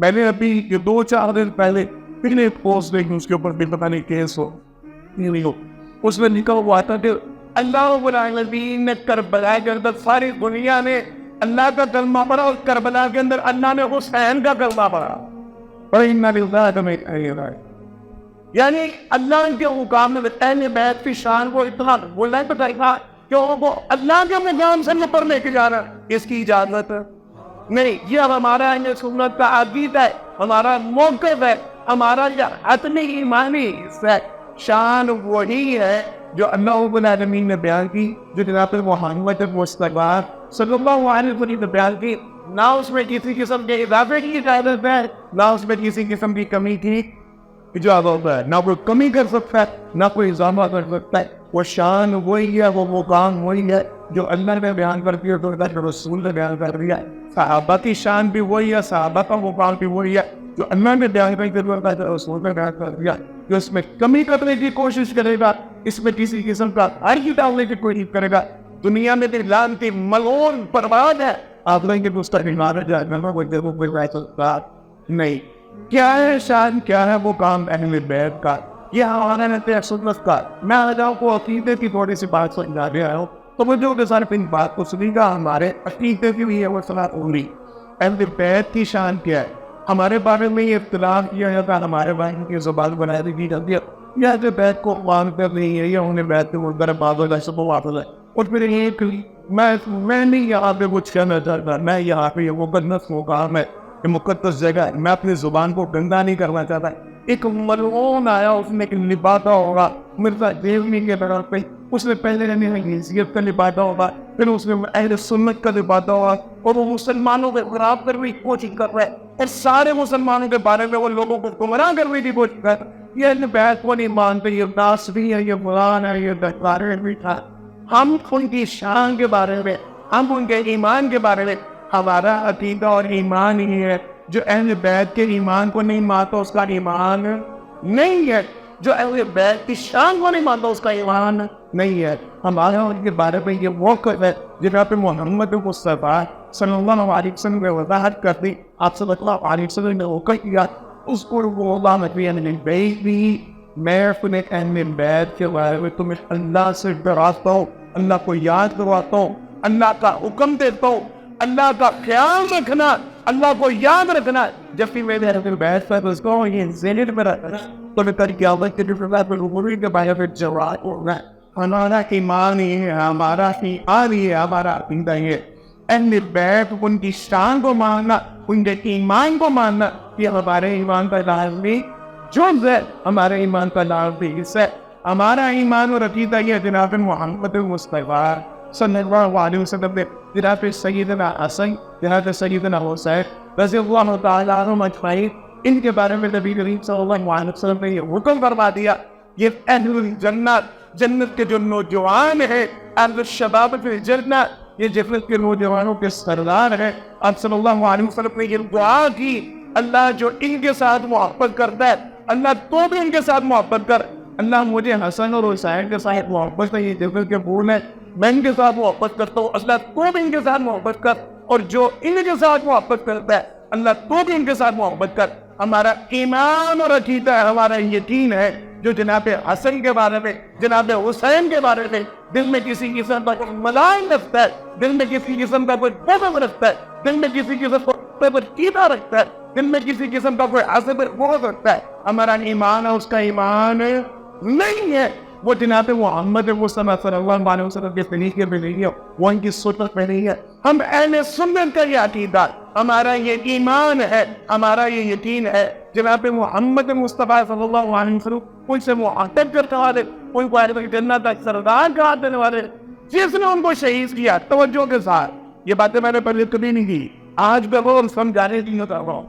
میں نے ابھی یہ 2-4 دن پہلے پھر ایک پوسٹ دیکھی، اس کے اوپر بھی پتہ نہیں کیس ہو نہیں ہو، اس میں لکھا ہوا تھا کہ اللہ رب العالمین نے کربلا کے اندر ساری دنیا نے اللہ کا کلمہ پڑھا اور کربلا کے اندر اللہ نے حسین کا کلمہ پڑھا. یعنی اللہ کے مقام میں اہل بیت کی شان کو اتنا بولنا پڑے گا کہ وہ اللہ کے مقام سے اوپر لے کے جانا، اس کی اجازت نہیں. یہ ہمارا اہل سنت کا عقیدہ ہے، ہمارا موقف ہے، ہمارا عقلی ایمانی شان وہی ہے جو اللہ رب العالمین نے بیان کی، جو جناب محمد مصطفیٰ صلی اللہ علیہ وسلم نے بیان کی. نہ اس میں کسی قسم کے اضافے کی اجازت ہے، نہ اس میں کسی قسم کی کمی کی اجازت ہے. نہ کوئی کمی کر سکتا ہے، نہ کوئی اضافہ کر سکتا ہے. وہ شان وہی ہے، وہ مقام وہی ہے جو اللہ نے بیان کر دیا، جو اللہ کے رسول نے بیان کر دیا. صحابہ کی شان بھی وہی ہے، صحابہ کا مقام بھی وہی ہے جو اللہ نے بیان کر دیا، اللہ کے رسول نے بیان کر دیا. جو اس میں کمی کرنے کی کوشش کرے گا، اس میں کسی قسم کا حرج ڈالنے کی کوشش کرے گا، دنیا میں بھی لعنتی ملعون برباد ہے. آپ لوگوں کے دوست نہیں. کیا ہے شان، کیا ہے وہ کام اہل بیت کا، یہ ہمارا نتیجہ سنت کا. میں آجاؤں کو عقیدے کی تھوڑی سی بات سمجھا دیا ہوں، تو مجھے ان کے ساتھ ان بات کو سنی گا. ہمارے عقیدے کی بھی ہے وہ صلاح ہوگی. اہل بیت کی شان کیا ہے، ہمارے بارے میں یہ اختلاف کیا جاتا ہے، ہمارے بارے میں یہ زبان بنا دی جاتی ہے یا جو بیت کو مانتے نہیں ہے یا انہیں بیت کو ذرا بادل ہے سب واپس ہے. اور پھر ایک میں نہیں یہاں پہ کچھ کہنا چاہتا، میں یہاں پہ یہ مقدس مقام ہے، یہ مقدس جگہ ہے، میں اپنی زبان کو گندا نہیں کرنا چاہتا. ایک ملعون آیا، اس نے لباتا ہوگا مرزا دیوی کے طرف پہ، اس نے پہلے حیثیت کا لباتا ہوگا، پھر اس نے اہل سنت کا لباتا ہوگا، اور وہ مسلمانوں کے خراب کرنے کی کوشش کر رہا ہے، اور سارے مسلمانوں کے بارے میں وہ لوگوں کو گمراہ کرنے کی کوشش کر رہا ہے. یہ اہل بیت کو نہیں مانتے، یہ ناصری ہے، یہ فلان ہے، یہ دہقان بھی تھا. ہم ان کی شان کے بارے میں، ہم ان کے ایمان کے بارے میں، ہمارا عقیدہ اور ایمان ہی ہے. جو اہل بیت کے ایمان کو نہیں مانتا اس کا ایمان نہیں ہے، جو اہل بیت کی شان کو نہیں مانتا اس کا ایمان نہیں ہے. ہمارا ان کے بارے میں یہ موقف ہے جناب محمد مصطفیٰ صلی اللہ علیہ وسلم نے وضاحت کر دی. آپ صلی اللہ علیہ وسلم نے وہ کیا، اس کو وہ اللہ نبی بیٹی، میں اپنے اہل بیت کے بارے میں تمہیں اللہ سے ڈراتا ہوں، اللہ کو یاد کرواتا ہوں، اللہ کا حکم دیتا ہوں، اللہ کا خیال رکھنا، اللہ کو یاد رکھنا. جب بھی میں نے اپنے بیت پر اس کو یہ ذہن میں رکھنا تو میں کر کیا وقت کے بارے میں جواب ہوگا. ہمارا ایمان ہی ہے، ہمارا ایمان ہی ہے، ہمارا عقیدہ ہی ہے. اہل بیت ان کی شان کو ماننا، ان کے ایمان کو ماننا، یہ ہمارے ایمان کا لازمی جز ہے، ہمارے ایمان کا لازمی حصہ ہے. ہمارا ایمان اور عقیدہ یہ جناب محمد مصطفیٰ صلی اللہ علیہ وسلم نے جناب سیدنا حسن، جناب سیدنا حسین رضی اللہ تعالیٰ عنہم اجمعین، ان کے بارے میں نبی کریم صلی اللہ علیہ وسلم نے یہ حکم فرما دیا، یہ اہل جنت، جنت کے جو نوجوان ہیں، اہل الشباب فی الجنت، یہ جنت کے نوجوانوں کے سردار ہیں. آپ صلی اللہ علیہ وسلم نے یہ دعا کی، اللہ جو ان کے ساتھ محبت کرتا ہے، اللہ تو بھی ان کے ساتھ محبت کر. اللہ مجھے حسن اور حسین کے ساتھ محبت ہے، یہ جنت کے پھول ہیں، میں ان کے ساتھ محبت کرتا ہوں، اللہ تو بھی ان کے ساتھ محبت کر. اور جو ان کے ساتھ محبت کرتا ہے، اللہ تو بھی ان کے ساتھ محبت کر. ہمارا ایمان اور عقیدہ ہے، ہمارا یقین ہے جو جناب حسن کے بارے میں، جناب حسین کے بارے میں دل میں کسی قسم کا کوئی ملائم رکھتا ہے، دل میں کسی قسم کا کوئی بغض رکھتا ہے، دل میں کسی قسم کا کوئی کینہ رکھتا ہے، دل میں کسی قسم کا کوئی حسد بغض رکھتا ہے، ہمارا ایمان ہے، اس کا ایمان نہیں ہے. وہ جناب محمد مصطفیٰ صلی اللہ علیہ وسلم کے طریقے میں نہیں ہے، وہ ان کی سنت میں نہیں ہے. ہم اہل سنت کا یہ عقیدہ، ہمارا یہ ایمان ہے، ہمارا یہ یقین ہے جناب محمد مصطفیٰ صلی اللہ علیہ وسلم ان سے محبت کرنے والے، ان کو اہل جنت کا سردار قرار دینے والے، جس نے ان کو شہید کیا. توجہ کے ساتھ یہ باتیں میں نے پہلے کبھی نہیں کی، آج میں وہ سمجھانے کی کر رہا ہوں،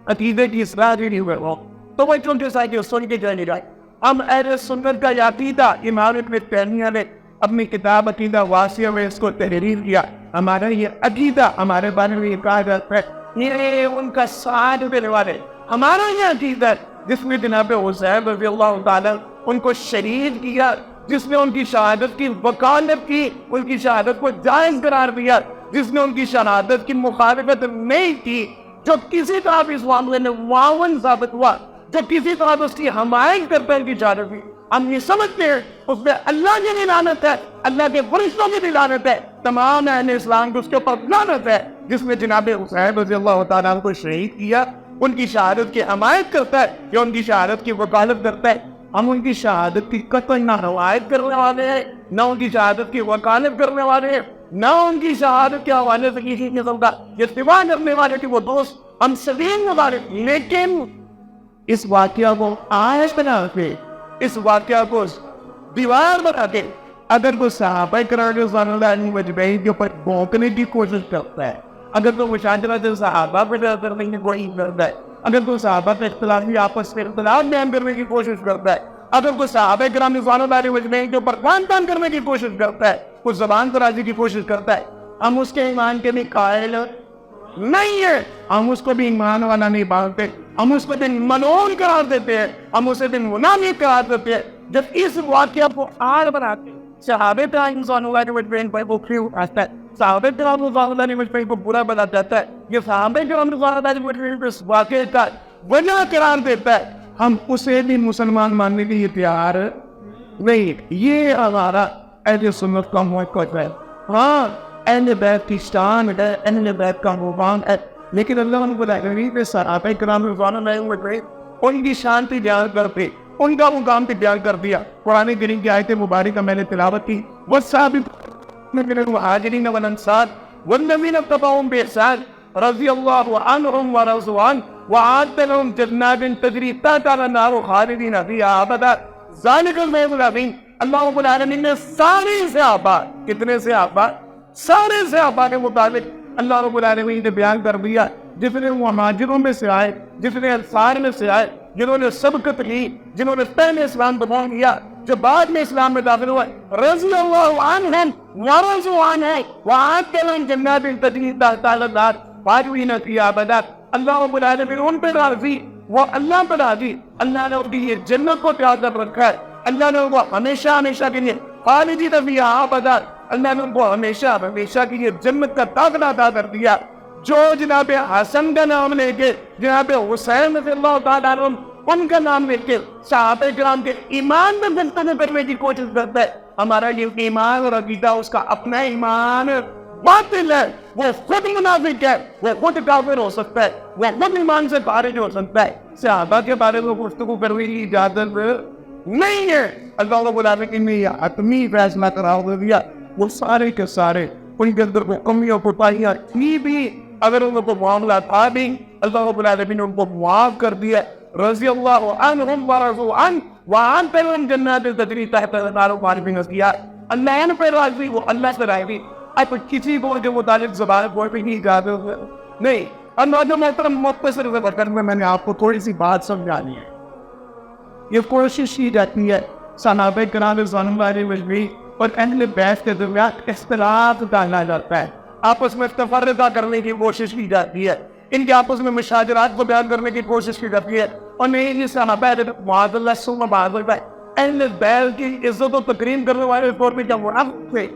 عقیدے کی اصلاح کی نہیں کر رہا ہوں. توجہ کے ساتھ یہ سن کے جانے جائے. ہم اہل سنت کا عقیدہ امام ابن تیمیہ نے اپنی کتاب عقیدہ واسعہ میں اس کو تحریر کیا. ہمارا یہ عقیدہ، ہمارے بارے میں یہ کہا جاتا ہے یہ ان کا ساتھ دینے والے. ہمارا یہ عقیدہ جس میں جناب حسین رضی اللہ تعالیٰ ان کو شہید کیا، جس نے ان کی شہادت کی وکالت کی، ان کی شہادت کو جائز قرار دیا، جس نے ان کی شہادت کی مخالفت نہیں کی، جو کسی طرح بھی اس معاملے میں معاون ثابت ہوا، جو کسی طرح بھی اس کی حمایت کرتا ہے کی جانب بھی، ہم یہ سمجھتے ہیں اس میں اللہ کی بھی لعنت ہے، اللہ کے فرشتوں کی بھی لعنت ہے، تمام اہل اسلام کو اس کے اوپر لعنت ہے، جس میں جناب حسین رضی اللہ تعالیٰ عنہ کو شہید کیا، ان کی شہادت کی حمایت کرتا ہے یا ان کی شہادت کی وکالت کرتا ہے۔ ہم ان کی شہادت کی قطعی نہ روایت کرنے والے ہیں، نہ ان کی شہادت کی وکالت کرنے والے ہیں، نہ ان کی شہادت کے حوالے سے کسی قسم کا اتباع کرنے والے کہ وہ دوست ہم سلیم مبارک، لیکن اس واقعہ کو آیت بنا کے، اس واقعہ کو دیوار بنا کے اگر وہ صحابہ کرام رضوان اللہ علیہم اجمعین کے اوپر بھونکنے کی کوشش کرتا ہے، اگر وہ مشاجرت صحابہ پر کرنے کی کوشش کرتا ہے، اگر کوئی صحابہ کے اختلافی آپس میں اختلاف بیان کرنے کی کوشش کرتا ہے، اگر کوئی صحابہ کرام رضوان اللہ علیہم اجمعین کے اوپر خان تان کرنے کی کوشش کرتا ہے، کوئی زبان درازی کی کوشش کرتا ہے، ہم اس کے ایمان کے بھی قائل نہیں ہے، ہم اس کو بھی ایمان والا نہیں مانتے، ہم اس کو دن ملعون قرار دیتے ہیں، ہم اسے دن منافق قرار دیتے ہیں۔ جب اس واقعہ کو آڑ بناتے صحابہ کرام رضوان اللہ علیہم اجمعین پر وہ کیوں آتا ہے، صحابہ کرام رضوان اللہ علیہم اجمعین کو برا بنا جاتا ہے، یہ صحابہ کرام رضوان اللہ علیہم اجمعین کو اس واقعے کا وجہ قرار دیتا ہے، ہم اسے بھی مسلمان ماننے کے لیے تیار نہیں۔ یہ ہمارا اہل سنت کا موقف ہے۔ ہاں اہل بیت کی شان ہے، اہل بیت کا مقام ہے، لیکن اللہ رب العالمین نے صحابہ کرام رضوان اللہ علیہم اجمعین ان کی شان پہ بیان کرتے، ان کا مقام پہ بیان کر دیا۔ قرآن کریم کی آیت مبارکہ میں نے تلاوت کی، والسابقون من المہاجرین والانصار والذین اتبعوہم بإحسان رضی اللہ عنہم ورضوا عنہ وأعد لهم جنات تجری تحتها الأنہار خالدین فیہا ابدا ذلک الفوز العظیم۔ اللہ رب العالمین نے سارے صحابہ، کتنے صحابہ؟ سارے صحابہ کے مطابق اللہ رب العالمین نے بیان کر دیا، جتنے مہاجروں میں سے آئے، جتنے انصار میں سے آئے، جنہوں نے سبقت کی، جنہوں نے پہلے اسلام قبول کیا، جو بعد میں اسلام میں داخل ہوئے، رضی اللہ عنہم ورضوا عنہ وأعد لهم جنات تجری تحتها الأنہار خالدین فیہا ابدا۔ اللہ رب العالمین ان پہ راضی، وہ اللہ پہ راضی، اللہ نے ان کی یہ جنت کو تیار کر رکھا ہے، اللہ نے ان کو ہمیشہ ہمیشہ کے لیے خالدین فیہا ابدا، اللہ نے ان کو ہمیشہ ہمیشہ کی یہ جنت کا داخلہ عطا کر دیا۔ جو جناب حسن کا نام لے کے، جناب حسین رضی اللہ تعالیٰ عنہ ان کا نام لے کے صحابہ کرام کے ایمان میں گفتگو کرنے کی کوشش کرتا ہے، ہمارا یہ ایمان اور عقیدہ اس کا اپنا ایمان باطل ہے، وہ خود منافق ہے، وہ خود کافر ہو سکتا ہے، وہ خود ایمان سے خارج ہو سکتا ہے۔ صحابہ کے بارے میں گفتگو کرنے کی اجازت نہیں ہے۔ اللہ رب العالمین نے یہ حتمی فیصلہ قرار دیا، وہ سارے کے سارے ان کے اندر میں کمیاں کوتاہیاں تھی بھی، اگر ان کو معاملہ تھا بھی، اللہ رب العالمین نے ان کو معاف کر دیا، رضی اللہ عنہم ورضوا عنہ وأعد لهم جنات تجری تحتها الأنہار خالدین فیہا۔ اللہ ان پہ راضی، وہ اللہ سے راضی۔ اب کسی کو کے متعلق زبان بولنے کی اجازت نہیں۔ اور نوجوان محترم مختصر سے بکر میں نے آپ کو تھوڑی سی بات سمجھانی ہے۔ یہ کوشش کی جاتی ہے صحابہ کرام رضوان اللہ علیہم اجمعین اور اہل بیت کے درمیان اختلاف ڈالنا جاتا ہے، آپس میں تفرقہ کرنے کی کوشش کی جاتی ہے، ان کے آپس میں مشاجرات کو بیان کرنے کی کوشش کی جاتی ہے، اور نہیں یہ صحابہ معاذ اللہ ثم معاذ اللہ اہل بیت کی عزت و تکریم کرنے والے طور پہ کیا منافق تھے؟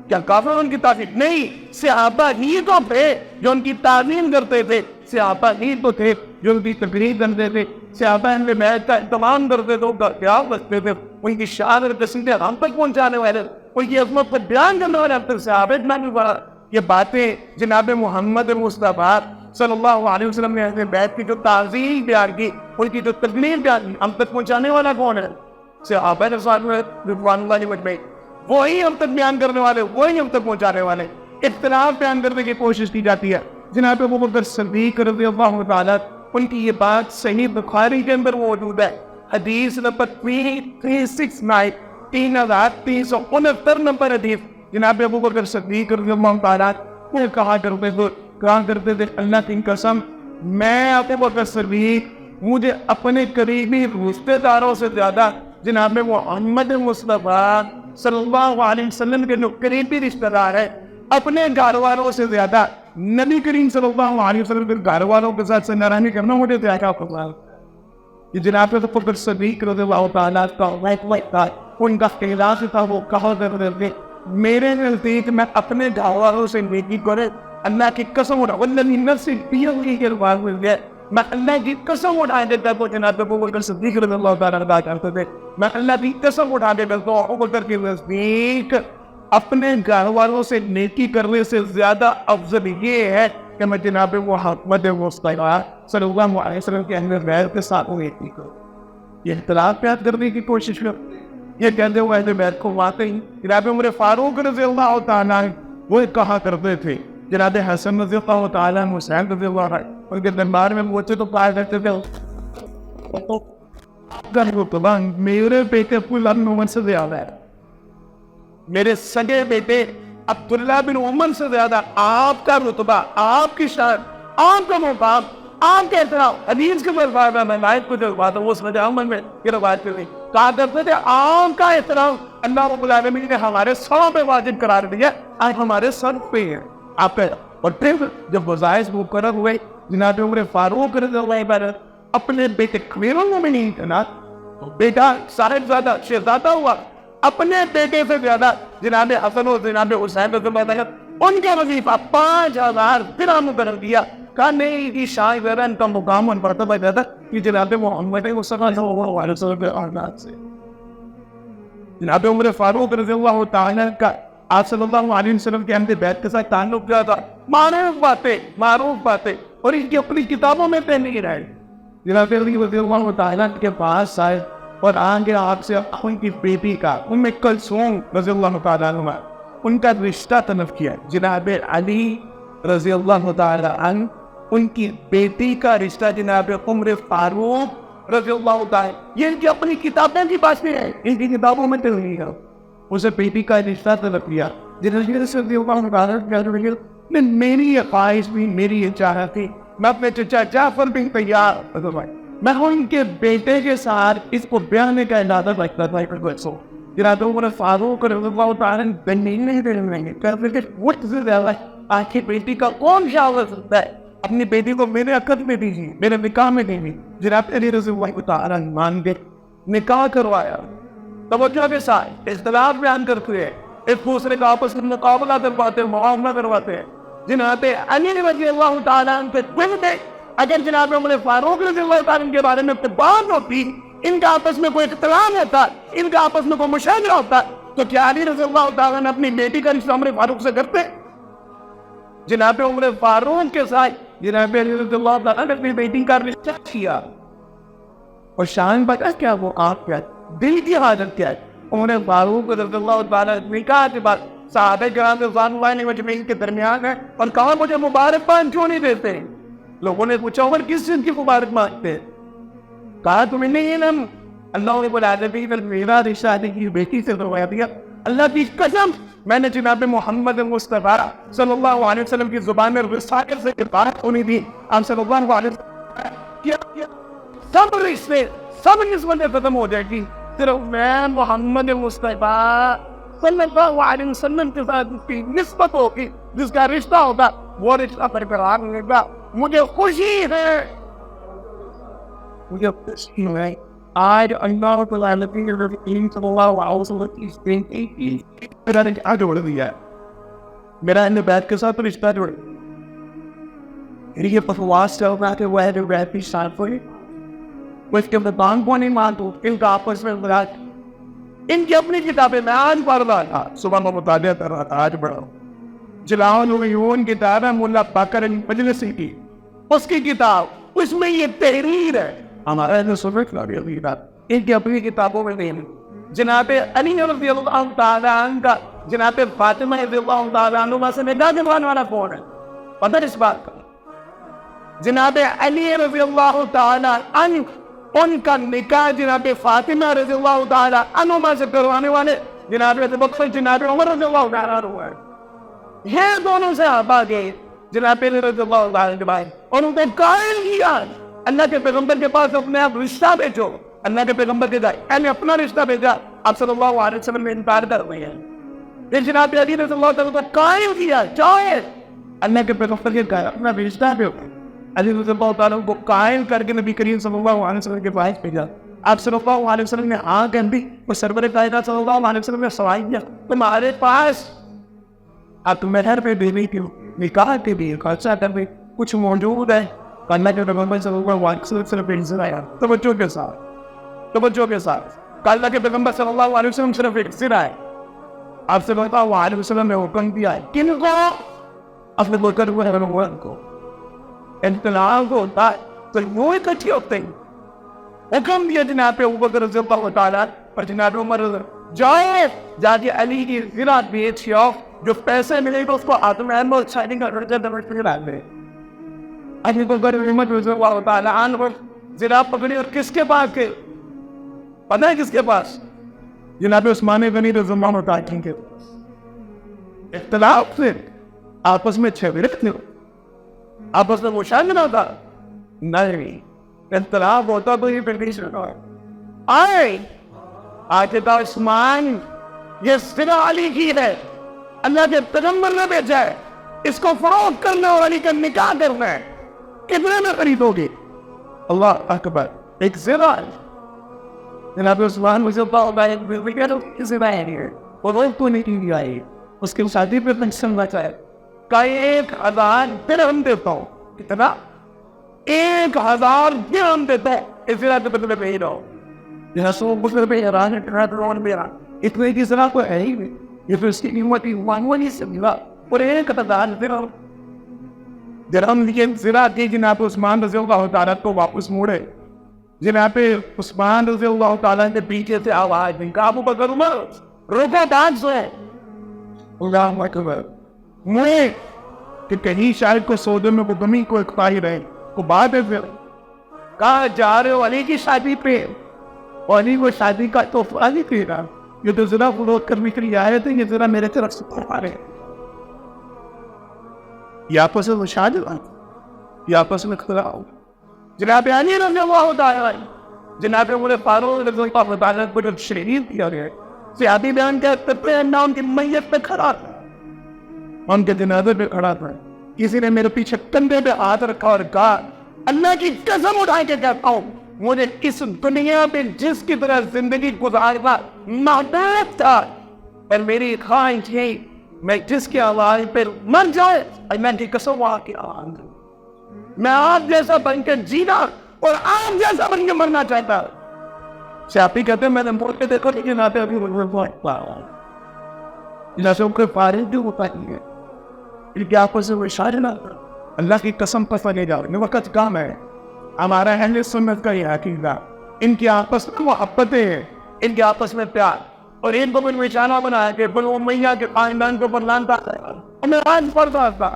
کیا کافر ان کی تعظیم؟ نہیں، صحابہ ہی تو تھے جو ان کی تعظیم کرتے تھے، صحابہ ہی تو تھے جو ان کی تقریر کرتے تھے، صحابہ اہل بیت کا اہتمام کرتے تھے، ان کا خیال رکھتے تھے، ان کی شان اور قصیدے ہم تک پہنچانے والے، ان کی عظمت پر بیان کرنے والے اب تک صحابہ نہیں پڑا۔ یہ باتیں جناب محمد مصطفیٰ صلی اللہ علیہ وسلم نے اہل بیت کی جو تعظیم بیان کی، ان کی جو تقریر بیان کی، ہم تک پہنچانے والا کون ہے؟ صحابہ رضوان اللہ علیہم اجمعین، وہی ہم تک بیان کرنے والے، وہی ہم تک پہنچانے والے۔ اختلاف بیان کرنے کی کوشش کی جاتی ہے۔ جناب ابوبکر صدیق رضی اللہ تعالیٰ ان کی یہ بات صحیح بخاری کے اندر موجود ہے، حدیث نمبر 369 3369 نمبر حدیث۔ جناب ابوبکر صدیق رضی اللہ تعالیٰ وہ کہا کرتے تھے اللہ کی قسم میں ابوبکر صدیق مجھے اپنے قریبی رشتے داروں سے زیادہ جناب محمد مصطفیٰ صلی اللہ علیہ وسلم کے جو قریبی رشتہ دار ہیں اپنے گھر والوں سے زیادہ نبی کریم صلی اللہ علیہ وسلم کے گھر والوں کے ساتھ سے ناراضی کرنا مجھے تو کیا پتا۔ یہ جناب ابوبکر صدیق رضی اللہ تعالیٰ کا ان کا خلاف تھا، وہ کہا کرتے تھے میرے نزدیک میں اپنے گھر والوں سے نیکی کرے، اللہ کی قسم اٹھا، والذی نفسی بیدہ کے الفاظ مل گئے، میں اللہ کی قسم اٹھا دیتا ہوں جناب ابو بکر صدیق رضی اللہ تعالیٰ عنہ کرتے تھے، میں اللہ کی قسم اٹھا دیتا ہوں ابو بکر کے نزدیک اپنے گھر والوں سے نیکی کرنے سے زیادہ افضل یہ ہے کہ میں جناب محمد مصطفیٰ صلی اللہ علیہ وسلم کے اہل بیت کے ساتھ نیکی کروں۔ یہ اختلاف پیدا کرنے کی کوشش کر، یہ کہتے ہوئے اہل بیت کو واقعی جناب عمر فاروق رضی اللہ تعالیٰ وہ کہا کرتے تھے، جناب حسن رضی اللہ تعالیٰ حسین رضی اللہ عنہ ان کے دربار میں پہنچے تو کہا کرتے تھے میرے بیٹے عبداللہ بن عمر سے زیادہ ہے، میرے سگے بیٹے عبداللہ بن عمر سے زیادہ آپ کا رتبہ، آپ کی شان، آپ کا مقام، آپ کے احترام حدیث کے الفاظ میں روایت کو جو بات ہے وہ سمجھ عمل میں یہ روایت پہ نہیں کہا کرتے تھے آپ کا احترام اللہ رب العالمین نے ہمارے سروں پہ واجب قرار دیا، آج ہمارے سر پہ ہے آپ کا۔ اور پھر جب وظائف مقرر ہوئے جناب عمر فاروق رضی اللہ عنہ اپنے بیٹے امیر المومنین کا نام تو بیٹا صاحبزادہ شہزادہ ہوا، اپنے بیٹے سے زیادہ جناب حسن و جناب حسین رضی اللہ عنہ ان کا وظیفہ 5000 درہم مقرر کیا، کہا نہیں یہ شاہ زیادہ ان کا مقام اور مرتبہ زیادہ کہ جناب محمد صلی اللہ علیہ وسلم کے اولاد سے۔ جناب عمر فاروق رضی اللہ تعالیٰ کا آپ صلی اللہ علیہ وسلم کے اہل بیت کے ساتھ تعلق کیا تھا، معروف باتیں اور ان کی اپنی کتابوں میں پہنے رہے۔ جناب علی رضی اللہ تعالیٰ کے پاس آئے اور آگے آپ سے ان کی بیٹی کا ام کلثوم رضی اللہ تعالیٰ عنہ ان کا رشتہ طلب کیا۔ جناب علی رضی اللہ تعالیٰ عنہ ان کی بیٹی کا رشتہ جناب عمر فاروق رضی اللہ تعالیٰ یہ ان کی اپنی کتابیں کی پاس میں ہے، ان کی کتابوں میں تو نہیں ہے، اسے بیٹی کا رشتہ طلب کیا۔ میری یہ خواہش بھی، میری یہ چاہت تھی، میں اپنے چچا جعفر بن طیار میں ان کے بیٹے کے ساتھ اس کو بیانے کا ارادہ رکھتا تھا۔ جناب عمر فاروق رضی اللہ تعالیٰ نہیں دیں گے، آخر بیٹی کا کون خیال رکھ سکتا ہے، اپنی بیٹی کو میرے عقد میں دیجیے، میرے نکاح میں دیجیے۔ جناب علی رضی اللہ تعالیٰ مان گئے، نکاح کروایا، توجہ کے ساتھ اختلاف بیان کرتے ہیں، ایک دوسرے کا آپس میں مقابلہ کرواتے ہیں، معاملہ کرواتے ہیں۔ جناب علی رضی اللہ تعالیٰ عنہ پہ دے اگر جناب عمر فاروق رضی اللہ تعالیٰ عنہ کے بارے میں بات ہوتی، ان کا آپس میں کوئی اختلاف ہوتا، ان کا آپس میں کوئی مشاہدہ ہوتا تو کیا علی رضی اللہ تعالیٰ عنہ اپنی بیٹی کا رشتہ عمر فاروق سے کرتے؟ جناب عمر فاروق کے ساتھ جناب علی رضی اللہ تعالیٰ نے اپنی بیٹی کا رشتہ کیا، اور شان پتہ کیا وہ آپ کیا دل کی حاجت کیا ہے۔ عمر فاروق رضی اللہ تعالیٰ نکاح کے بعد صحابہ کرام رضوان اللہ علیہم اجمعین کے درمیان ہے اور کہا مجھے مبارکباد کیوں نہیں دیتے؟ لوگوں نے پوچھا عمر کس چیز کی مبارکباد مانگتے ہیں؟ کہا تمہیں نہیں علم، اللہ رب العالمین نے میرا رشتہ علی کی بیٹی سے کروا دیا، اللہ کی قسم میں نے جناب محمد مصطفیٰ صلی اللہ علیہ وسلم کی زبان میں رسالت سے بات ہونی تھی، آپ صلی اللہ علیہ وسلم کیا سب رشتے سب نسبتیں ختم ہو جائے گی، صرف میں محمد مصطفیٰ صلی اللہ علیہ وسلم کے ساتھ کی نسبت ہوگی، جس کا رشتہ ہوگا وہ رشتہ برقرار رہے گا۔ مجھے خوشی ہے، مجھے خوشی ہے آج اللہ رب العالمین صلی اللہ علیہ وسلم کی بیٹی کی میرا رشتہ جوڑ دیا ہے، میرا اہل بیت کے ساتھ رشتہ جوڑ یہ بکواس چل رہا کہ وہ اہل بیت کی شان ہوئی، وہ اس کے مدان کو نہیں مانتے، ان کا آپس میں مراج ان کی اپنی کتابیں میں آج پڑھ رہا تھا، صبح میں مطالعہ کر رہا تھا، آج پڑھ رہا ہوں۔ جلال العیون کتاب ہے ملا باقر مجلسی کی، اس کی کتاب اس میں یہ تحریر ہے، ہمارا ان کی اپنی کتابوں میں نہیں۔ جناب علی رضی اللہ تعالیٰ عنہ کا جناب فاطمہ رضی اللہ تعالیٰ عنہ سے نکاح کروانے والا کون ہے؟ پتہ اس بات کا؟ جناب علی رضی اللہ تعالیٰ عنہ ان کا نکاح جناب فاطمہ رضی اللہ تعالیٰ عنہ سے کروانے والے جناب ابوبکر جناب عمر رضی اللہ تعالیٰ عنہ ہے۔ یہ دونوں صحابہ گئے جناب علی رضی اللہ تعالیٰ عنہ کے بھائی، اور انہوں نے قائل کیا اللہ کے پیغمبر کے پاس اپنے آپ رشتہ بھیجو، اللہ کے پیغمبر کے جائے یعنی اپنا رشتہ بھیجا، آپ صلی اللہ علیہ وسلم میں انکار کر رہے ہیں۔ پھر جناب علی رضی اللہ تعالیٰ عنہ قائل کیا چاہے اللہ کے پیغمبر کے جائے اپنا رشتہ بھیجو، علی رضی اللہ تعالیٰ کو قائل کر کے نبی کریم صلی اللہ علیہ وسلم کے پاس بھیجا۔ آپ صلی اللہ علیہ وسلم نے ہاں کہہ دی اور سرور کائنات صلی اللہ علیہ وسلم نے سوال کیا تمہارے پاس اب مہر پہ بیوی کی نکاح کے لیے خرچہ کر دے کچھ موجود ہے؟ اللہ کے پیغمبر صلی اللہ علیہ وسلم پہ نظر آیا توجہ کے ساتھ اللہ کے پیغمبر صلی اللہ علیہ وسلم صرف ایک نظر آئے آپ سے بتا اللہ علیہ وسلم نے حکم دیا ہے کن کو اپنے بکر ہوئے ہیں کو انتظام کو ہوتا ہے تو وہ اکٹھی ہوتے ہیں حکم دیا جناب پہ ابو بکر رضی اللہ تعالیٰ اور جناب عمر جائے جا کے علی کی زراعت بیچ آؤ جو پیسے ملے گا اس کو آدم احمد شائننگ کا رجا دمر پہ ڈال دے علی بکر عمر رضی اللہ تعالیٰ عنہ زراعت پکڑی اور کس کے پاس کے پتہ ہے کس کے پاس جناب عثمان غنی رضی اللہ تعالیٰ کے پاس اختلاف سے آپس میں چھوڑتے ہو آپس میں مشاہدہ ہوتا نہیں اختلاف ہوتا تو یہ پردیش رکھا ہے آئے آج تا عثمان یہ سرا علی کی ہے اللہ کے پیغمبر نے بھیجا ہے اس کو فروغ کرنا اور علی کا نکاح کرنا ہے کتنے میں خریدو گے اللہ اکبر ایک زرا جناب عثمان مجھے وہ تو نہیں آئی اس کی شادی پہ پنشن بچا ہے کا 1000 درہم دیتا ہوں کتنا 1000 درہم دیتا ہے اس طرح کے بدلے پہ ہی رہو جہاں سو بدلے پہ حیران ہے میرا اتنے کی طرح کوئی ہے ہی نہیں یہ پھر اس کی قیمت ہی سے ملا اور 1000 درہم لیکن ذرا دی جناب عثمان رضی اللہ تعالیٰ کو واپس موڑے جناب عثمان رضی اللہ تعالیٰ نے پیچھے سے آواز دی ابو بکر عمر روکا ڈانس ہے اللہ اکبر مجھے کہ کہیں شاید کو سودے میں وہ گمی کو اکتائی رہے کو بات ہے پھر کہاں جا رہے ہو علی کی شادی پہ اور علی کو شادی کا تحفہ نہیں دے رہا یہ تو ذرا فروغ کرنے کے لیے آئے تھے یہ ذرا میرے طرف سے پڑھا رہے یہ آپس میں مشاہدہ یہ آپس میں اختلاف جناب علی رضی اللہ تعالیٰ جناب عمر فاروق رضی اللہ تعالیٰ کو جب شریف کیا گیا صحابی بیان کرتے ہیں ان کی میت پہ کھڑا تھا ان کے جنازے پہ کھڑا تھا کسی نے میرے پیچھے کندھے پہ ہاتھ رکھا اور کہا اللہ کی قسم اٹھا کے کہتا ہوں مجھے اس دنیا میں جس کی طرح زندگی گزارنا محبوب تھا اور میری خواہش تھی میں جس کے حوالے پہ مر جائے اللہ کی قسم وہاں کی آن میں آپ جیسا بن کے جینا اور آپ جیسا بن کے مرنا چاہتا شاپی کہتے ہیں میں نے موڑ کے دیکھا لیکن آتے ابھی جیسے کوئی فارغ بھی ہوتا نہیں ہے ان کی آپس سے وہ اشارے نہ اللہ کی قسم پر نہیں جا رہے وقت کام ہے ہمارا اہل سنت کا یہ عقیدہ ان کی آپس میں محبتیں ہیں ان کے آپس میں پیار اور ان کو بھی نشانہ بنایا کہ بنو امیہ کے خاندان کو برلان تھا عمران پردہ تھا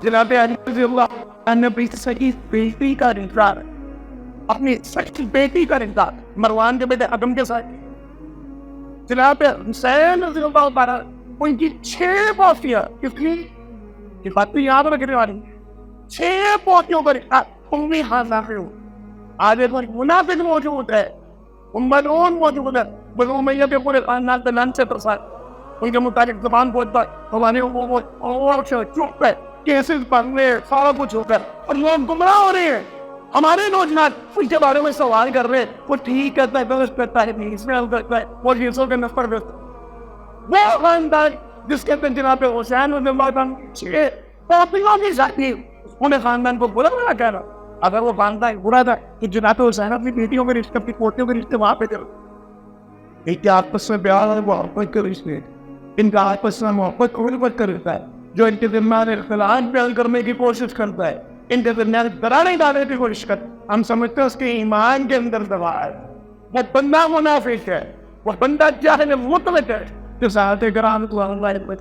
جناب علی رضی اللہ نے بیٹی کا انکار اپنی سچی بیٹی کا انکار مروان کے بیٹے حکم کے ساتھ جناب حسین رضی اللہ تعالیٰ ان کی 6 پوتیاں کس کی یہ بات تو یاد رکھنے والی 6 پوتیوں پر امی حاضر ہو آج ایک منافق موجود ہے ملعون موجود ہے بنو امیہ کے پورے خاندان پہ لعنت سے پرساد ان کے متعلق زبان بولتا ہے ہمارے وہ چپ ہے کیسز بن رہے سارا کچھ ہو کر اور لوگ گمراہ ہو رہے ہیں ہمارے نوجوان ان کے بارے میں سوال کر رہے ہیں وہ ٹھیک کرتا ہے بغض کرتا ہے اس میں کرتا ہے وہ چیزوں کے نفر کرتا ہے وہ خاندان جس کے اندر جناب حسین رضی اللہ عنہ پوتیوں کی ذاتی انہیں خاندان کو برا بنا کہہ رہا اگر وہ خاندان برا تھا تو جناب حسین اپنی بیٹیوں کے رشتے اپنی پوتیوں کے رشتے وہاں پہ کرو ان کے آپس میں پیار اور محبت کے رشتے ان کا آپس میں محبت قربت کرتا ہے جو ان کے درمیان اختلاف بیان کرنے کی کوشش کرتا ہے ان کے درمیان دراڑیں ڈالنے کی کوشش کرتا ہم سمجھتے ہیں اس کے ایمان کے اندر دوا ہے وہ بندہ منافق ہے وہ بندہ جاہل مطلق ہے جو صحابہ کرام کو اللہ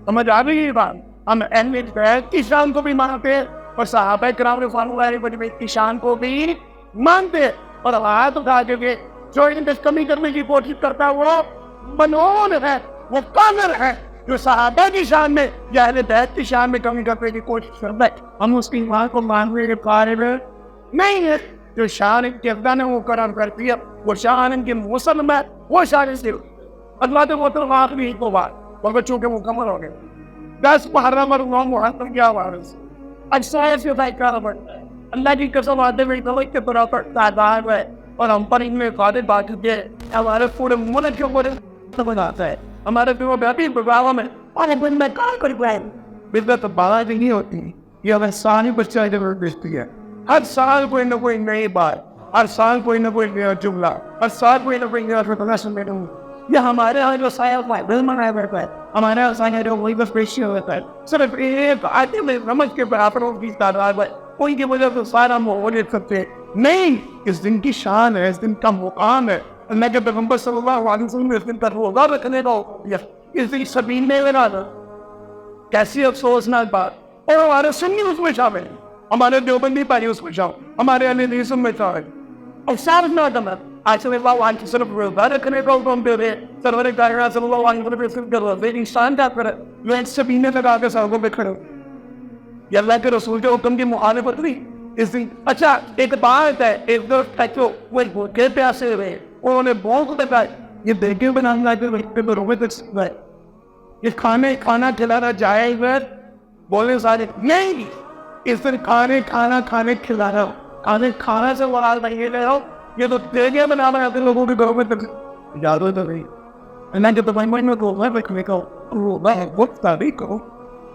سمجھ آ رہی ہے بات ہم اہل بیت کی شان کو بھی مانتے ہیں اور صحابہ کرام رضوان اللہ علیہم کی شان کو بھی مانتے ہیں اور ہاتھ اٹھا کے جو ان کی کمی کرنے کی کوشش کرتا ہے وہ منون ہے وہ کافر ہے جو صحابہ کی شان میں یا اہل بیت کی شان میں کمی کرنے کی کوشش کرتا ہے ہم اس کی ایمان کو ماننے کے قائل نہیں ہے جو شان ان کے اللہ نے مقرر کرتی ہے وہ شان ان کے موسم میں وہ شان سے اللہ کے محترم آخری کو بات مگر چونکہ مکمل ہو گئے 10 محرم اور 9 محرم کی آواز اجسائے سے ذائقہ بڑھتا ہے اللہ کی قسم آتے ہوئے سمجھ کے برابر تعداد ہے اور ہم پر ان میں قادر بات ہوتی ہے ہمارے پورے ملک کے اوپر سمجھ آتا ہے ہمارے پیو بیٹھی پروگرام ہے اور بن میں کہاں کر پائے بدت بات نہیں ہوتی یہ ہمیں ساری بچہ ادھر بھیجتی ہے ہر سال کوئی نہ کوئی نئی بات ہر سال کوئی نہ کوئی نیا جملہ ہر سال کوئی نہ کوئی نیا ریکگنیشن میں دوں یہ ہمارے یہاں جو سایہ بل منایا جاتا ہے ہمارے یہاں سایہ جو وہی بس پیشی ہوتا ہے صرف ایک آدمی میں رمج کے برابروں کی تعداد ہے کوئی کی وجہ سے سارا ماحول سکتے نہیں اس دن کی شان ہے اس دن کا مقام ہے اللہ کے پیغمبر صلی اللہ علیہ وسلم اس دن کا روزہ رکھنے کا اس دن سبین میں میرا کیسی افسوسناک بات اور ہمارے سنی اس میں شامل ہیں ہمارے دیوبندی پاری اس میں شامل ہمارے اہل حدیث میں شامل اور صاحب نہ دم آج سے اللہ علیہ صرف روزہ رکھنے کا حکم دے رہے سرور کائنات صلی اللہ علیہ وسلم اس کا روزہ انسان کا کرے جو ان سبین میں لگا کے سڑکوں پہ کھڑے یہ اللہ کے رسول کے حکم کی مخالفت نہیں اس دن اچھا ایک بات ہے ایک دوست تھا وہ بھوکے پیاسے ہوئے انہوں نے بہت بتایا یہ دیکھے بنانا کے روپے تک سکتا ہے یہ کھانا کھلانا جائز ہے بولے سارے نہیں اس دن کھانے کھلا رہا ہوں کھانا سے مراد نہیں لے رہا ہوں یہ تو دیگے بنانا ہے لوگوں کے گھروں میں یادوں تو نہیں اللہ کے پیغمبر میں روزہ رکھنے کا روزہ ہے وقت تاریخ کرو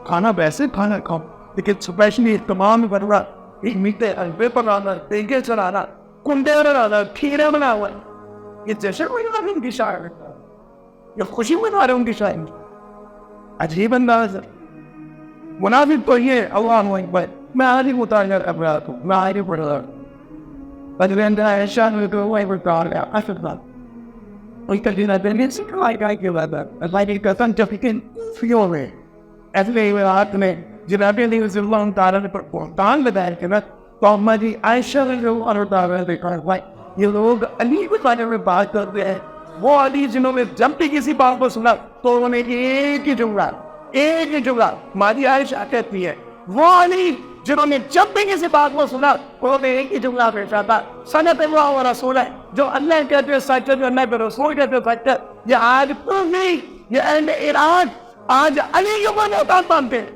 کھانا ویسے کھانا کھاؤ لیکن اسپیشلی تمام بننا ایک میٹھے حلوے پکانا دیگے چلانا کنڈے بنانا کھیرے بنا ہوا یہ جشن منانے کی شاعر یہ خوشی منا رہے ان کی شاعر عجیب انداز ہے منافق تو یہ اللہ اکبر میں آدھی مطالعہ کر رہا ہوں میں آدھی پڑھ رہا ہوں بدرین دن ایشان میں کوئی وہی بتا رہا ہے ایسا بات اور کل دن میں سکھائی گائی کے بعد اللہ کی قسم جب کہ فیوں میں ایسے ہی رات میں جناب علیہ رضی اللہ تعالیٰ نے پر بہتان بتایا کہ تو ہماری عائشہ رضی اللہ تعالیٰ نے کہا یہ لوگ علی کے بارے میں بات کرتے ہیں وہ علی جنہوں نے جب بھی کسی بات کو سنا تو انہوں نے ایک ہی جملہ ہماری عائشہ کہتی ہے وہ علی جنہوں نے جب بھی کسی بات کو سنا انہوں نے ایک ہی جملہ پیش تھا سنت اللہ و رسول ہے جو اللہ کہتے ہیں سچ جو اللہ پہ رسول کہتے ہیں سچ یہ آج تو نہیں یہ اہل ایران آج علی کے اوپر بہتان باندھتے ہیں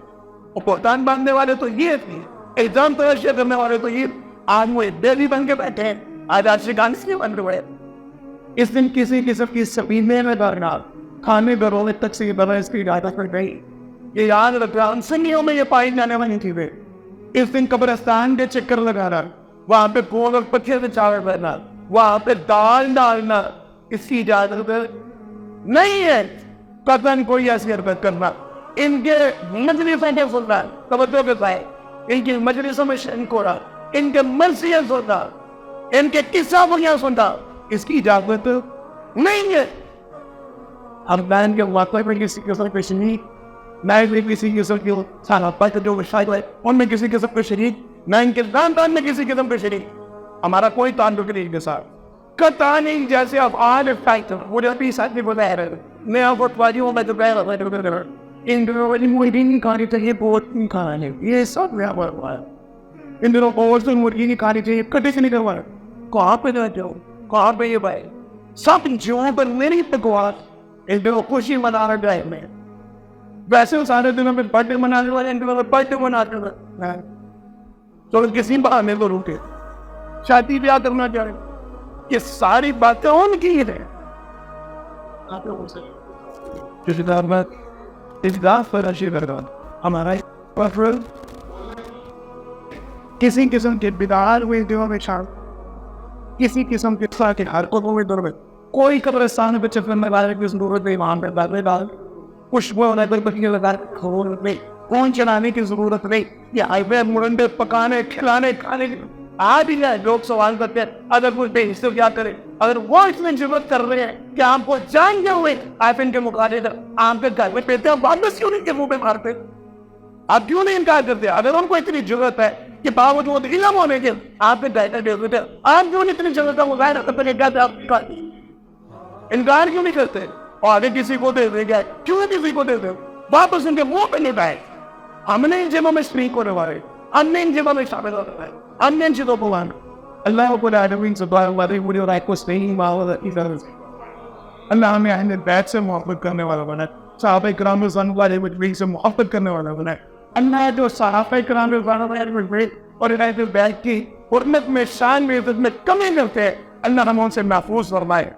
اور بہتان باندھنے والے تو یہ تھے ایگزام ترشیہ کرنے والے تو یہ آج وہ دہلی بن کے بیٹھے ہیں آج عاشقان سے بن رہے اس دن کسی قسم کی سبینے میں ڈالنا کھانے برولے تک سے بنا اس کی اجازت پر گئی یہ یاد رکھنا ان سنگیوں میں یہ پائی جانے والی چیزیں اس دن قبرستان کے چکر لگانا وہاں پہ گول اور پتھر سے چاول بننا وہاں پہ دال ڈالنا اس کی اجازت نہیں ہے قطعاً کوئی ایسی حرکت کرنا ان کے مجلسوں کے سننا توجہ کے ساتھ ان کی مجلسوں میں شریک ہونا ان کے مرثیاں سننا ان کے قصہ بنیاں سننا اس کی اجازت نہیں ہے اب میں ان کے واقعے پر کسی قسم کے شریک میں کسی قسم کی صحافت جو شاید ہے ان میں کسی قسم کے شریک نہ ان کے خاندان میں کسی قسم کے شریک ہمارا کوئی تعلق نہیں کے ساتھ قطعاً نہیں جیسے اب آج فائٹر مجھے بھی ساتھ میں بتا رہے میں آپ کو واجیوں میں تو کہہ رہا ہوں ان دنوں والی مرغی نہیں کھانی چاہیے بہت نہیں کھانا ہے یہ سب میں آپ کو ان دنوں بہت سے مرغی نہیں کھانی چاہیے کٹے سے نہیں کروانا کہاں پہ جاتے ہو کہاں پہ یہ بھائی سب جو پر میری پکوان ان دنوں خوشی منا رہا ہے میں ویسے سارے دنوں میں برتھ ڈے منانے والے ان دنوں میں برتھ ڈے مناتے ہیں تو کسی بہانے کو روکے شادی بیاہ کرنا چاہ رہے یہ ساری باتیں ان کی ہیں ہمارا کسی قسم کے بدار ہوئے دنوں میں چھاڑ کسی قسم کے ساتھ حرکتوں میں دور میں کوئی قبرستان پہ چکر والے کی ضرورت نہیں وہاں پہ بات ڈال خوشبو ہونے پر بکیوں لگا کون چلانے کی ضرورت نہیں یہ ہائی وے مرنڈے پکانے کھلانے کھانے کی آج ہی ہے لوگ سوال کرتے ہیں اگر کوئی بے حصے کیا کرے اگر وہ اس میں ضرورت کر رہے ہیں کہ آپ کو جان گئے ہوئے آپ ان کے مقابلے آپ کے گھر میں پیتے ہیں واپس کیوں نہیں کے منہ پہ مارتے آپ کیوں نہیں انکار کرتے اگر ان کو اتنی ضرورت ہے کہ باوجود علم ہونے کے آپ کے گھر میں دیتے آپ کیوں اتنی ضرورت ہے وہ غیر انکار کیوں نہیں کرتے اور آگے کسی کو دے دے گا کیوں کسی کو دے دے واپس ان کے منہ پہ نہیں آئے ہم نے ان جگہوں میں شریک ہونے والے ہم نے ان جگہوں میں شامل ہونے والے ہم نے ان چیزوں کو مانا اللہ کو العالمین سبحانہ وتعالی اور کو صحیح ماحول کی طرف سے اللہ ہمیں اہل بیت سے محبت کرنے والا بنا صحابہ کرام رضوان اللہ علیہم سے محبت کرنے والا بنا اللہ جو صحابہ کرام رضوان اللہ علیہم اور عنایت البیت کی حرمت میں، شان میں، عزت میں کمی کرتے ہیں، اللہ ہم ان سے محفوظ فرمائے.